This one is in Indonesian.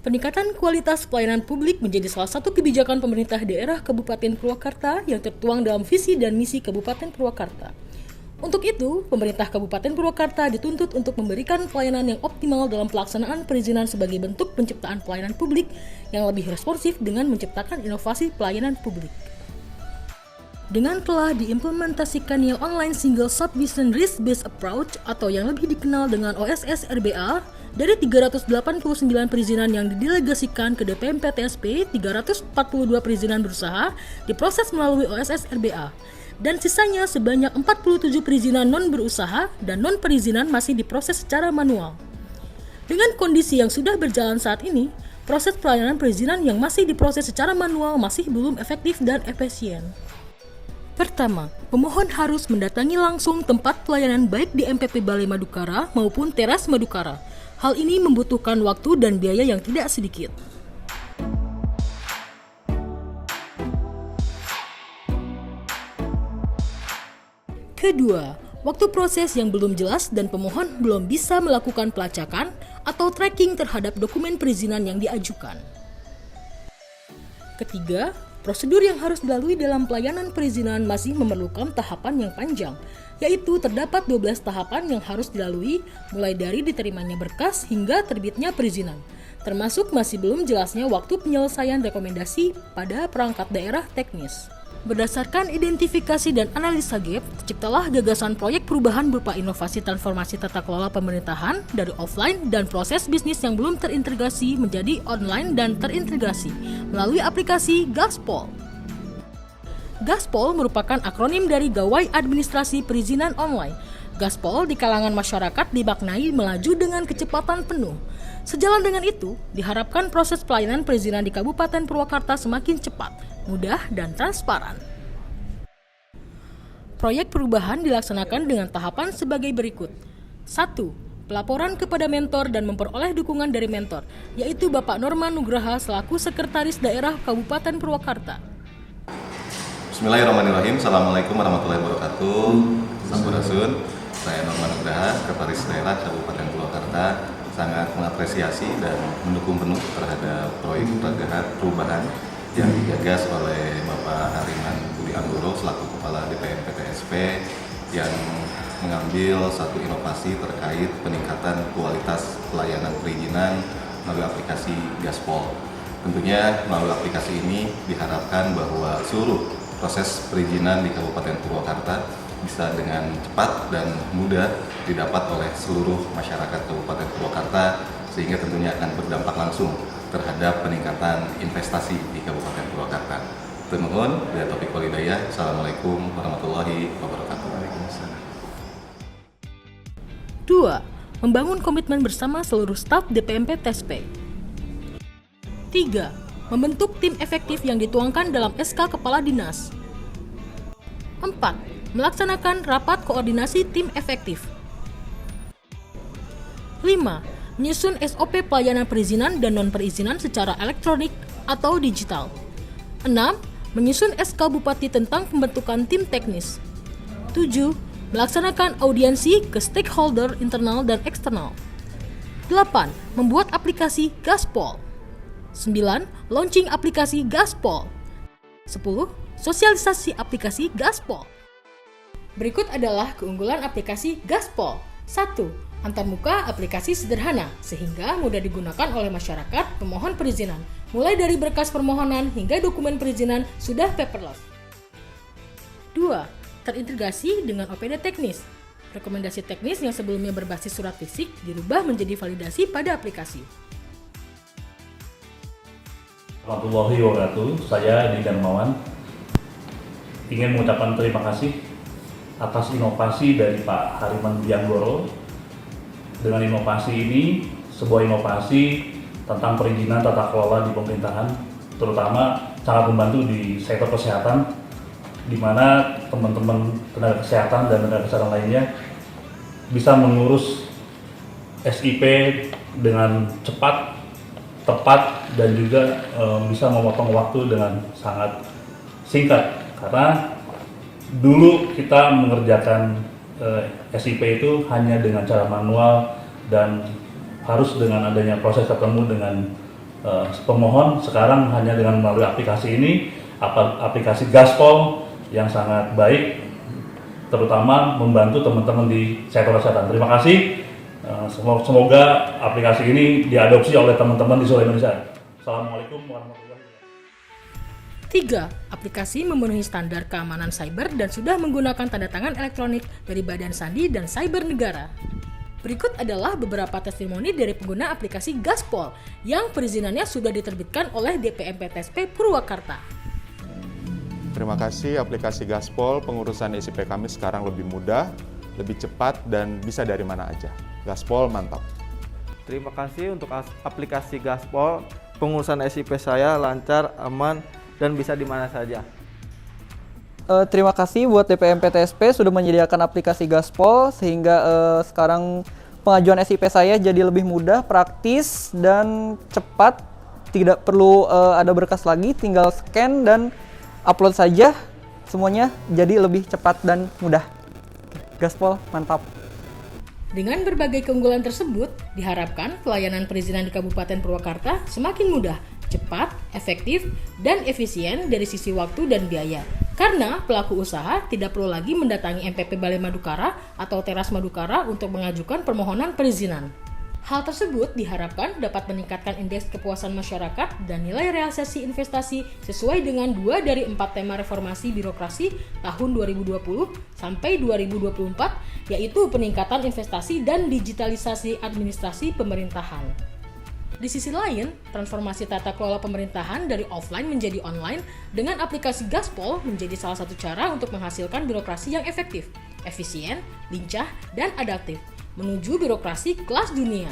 Peningkatan kualitas pelayanan publik menjadi salah satu kebijakan pemerintah daerah Kabupaten Purwakarta yang tertuang dalam visi dan misi Kabupaten Purwakarta. Untuk itu, pemerintah Kabupaten Purwakarta dituntut untuk memberikan pelayanan yang optimal dalam pelaksanaan perizinan sebagai bentuk penciptaan pelayanan publik yang lebih responsif dengan menciptakan inovasi pelayanan publik. Dengan telah diimplementasikannya Online Single Submission Risk-Based Approach atau yang lebih dikenal dengan OSS RBA, dari 389 perizinan yang didelegasikan ke DPM PTSP, 342 perizinan berusaha diproses melalui OSS RBA, dan sisanya sebanyak 47 perizinan non-berusaha dan non-perizinan masih diproses secara manual. Dengan kondisi yang sudah berjalan saat ini, proses pelayanan perizinan yang masih diproses secara manual masih belum efektif dan efisien. Pertama, pemohon harus mendatangi langsung tempat pelayanan baik di MPP Balai Madukara maupun Teras Madukara. Hal ini membutuhkan waktu dan biaya yang tidak sedikit. Kedua, waktu proses yang belum jelas dan pemohon belum bisa melakukan pelacakan atau tracking terhadap dokumen perizinan yang diajukan. Ketiga, prosedur yang harus dilalui dalam pelayanan perizinan masih memerlukan tahapan yang panjang, yaitu terdapat 12 tahapan yang harus dilalui mulai dari diterimanya berkas hingga terbitnya perizinan, termasuk masih belum jelasnya waktu penyelesaian rekomendasi pada perangkat daerah teknis. Berdasarkan identifikasi dan analisa gap, terciptalah gagasan proyek perubahan berupa inovasi transformasi tata kelola pemerintahan dari offline dan proses bisnis yang belum terintegrasi menjadi online dan terintegrasi melalui aplikasi Gaspol. Gaspol merupakan akronim dari Gawai Administrasi Perizinan Online. Gaspol di kalangan masyarakat dimaknai melaju dengan kecepatan penuh. Sejalan dengan itu, diharapkan proses pelayanan perizinan di Kabupaten Purwakarta semakin cepat, mudah, dan transparan. Proyek perubahan dilaksanakan dengan tahapan sebagai berikut. 1. Pelaporan kepada mentor dan memperoleh dukungan dari mentor, yaitu Bapak Norman Nugraha selaku Sekretaris Daerah Kabupaten Purwakarta. Bismillahirrahmanirrahim. Assalamualaikum warahmatullahi wabarakatuh. Sampurasun. Saya Norman Nugraha, Sekretaris Daerah Kabupaten Purwakarta, sangat mengapresiasi dan mendukung penuh terhadap proyek perubahan yang digagas oleh Bapak Hariman Budi Anggoro selaku Kepala DPM PTSP yang mengambil satu inovasi terkait peningkatan kualitas pelayanan perizinan melalui aplikasi Gaspol. Tentunya melalui aplikasi ini diharapkan bahwa seluruh proses perizinan di Kabupaten Purwakarta bisa dengan cepat dan mudah didapat oleh seluruh masyarakat Kabupaten Purwakarta, sehingga tentunya akan berdampak langsung terhadap peningkatan investasi di Kabupaten Purwakarta. Termohon, bila taufiq wal hidayah. Assalamualaikum warahmatullahi wabarakatuh. 2. Membangun komitmen bersama seluruh staf DPMP TSP. 3. Membentuk tim efektif yang dituangkan dalam SK Kepala Dinas. 4. Melaksanakan rapat koordinasi tim efektif. 5. Menyusun SOP pelayanan perizinan dan non-perizinan secara elektronik atau digital. 6. Menyusun SK Bupati tentang pembentukan tim teknis. 7. Melaksanakan audiensi ke stakeholder internal dan eksternal. 8. Membuat aplikasi Gaspol. 9. Launching aplikasi Gaspol. 10. Sosialisasi aplikasi Gaspol. Berikut adalah keunggulan aplikasi Gaspol. 1. Antarmuka aplikasi sederhana, sehingga mudah digunakan oleh masyarakat pemohon perizinan. Mulai dari berkas permohonan hingga dokumen perizinan sudah paperless. 2. Terintegrasi dengan OPD teknis. Rekomendasi teknis yang sebelumnya berbasis surat fisik dirubah menjadi validasi pada aplikasi. Warahmatullahi wabarakatuh. Saya Didi Darmawan ingin mengucapkan terima kasih atas inovasi dari Pak Hariman Budi Anggoro. Dengan inovasi ini, sebuah inovasi tentang perizinan tata kelola di pemerintahan, terutama sangat membantu di sektor kesehatan, di mana teman-teman tenaga kesehatan dan tenaga kesehatan lainnya bisa mengurus SIP dengan cepat, tepat, dan juga bisa memotong waktu dengan sangat singkat. Karena dulu kita mengerjakan SIP itu hanya dengan cara manual dan harus dengan adanya proses ketemu dengan Pemohon sekarang hanya dengan melalui aplikasi ini, aplikasi Gaspol yang sangat baik, terutama membantu teman-teman di sektor kesehatan. Terima kasih. Semoga aplikasi ini diadopsi oleh teman-teman di seluruh Indonesia. Assalamualaikum warahmatullahi wabarakatuh. 3. Aplikasi memenuhi standar keamanan cyber dan sudah menggunakan tanda tangan elektronik dari Badan Sandi dan Cyber Negara. Berikut adalah beberapa testimoni dari pengguna aplikasi Gaspol yang perizinannya sudah diterbitkan oleh DPMPTSP Purwakarta. Terima kasih aplikasi Gaspol, pengurusan SIP kami sekarang lebih mudah, lebih cepat, dan bisa dari mana aja. Gaspol mantap. Terima kasih untuk aplikasi Gaspol, pengurusan SIP saya lancar, aman, dan bisa di mana saja. Terima kasih buat DPMPTSP sudah menyediakan aplikasi Gaspol sehingga sekarang pengajuan SIP saya jadi lebih mudah, praktis, dan cepat. Tidak perlu ada berkas lagi, tinggal scan dan upload saja. Semuanya jadi lebih cepat dan mudah. Gaspol mantap. Dengan berbagai keunggulan tersebut, diharapkan pelayanan perizinan di Kabupaten Purwakarta semakin mudah, cepat, efektif, dan efisien dari sisi waktu dan biaya. Karena pelaku usaha tidak perlu lagi mendatangi MPP Balai Madukara atau Teras Madukara untuk mengajukan permohonan perizinan. Hal tersebut diharapkan dapat meningkatkan indeks kepuasan masyarakat dan nilai realisasi investasi sesuai dengan 2 dari 4 tema reformasi birokrasi tahun 2020 sampai 2024, yaitu peningkatan investasi dan digitalisasi administrasi pemerintahan. Di sisi lain, transformasi tata kelola pemerintahan dari offline menjadi online dengan aplikasi Gaspol menjadi salah satu cara untuk menghasilkan birokrasi yang efektif, efisien, lincah, dan adaptif, menuju birokrasi kelas dunia.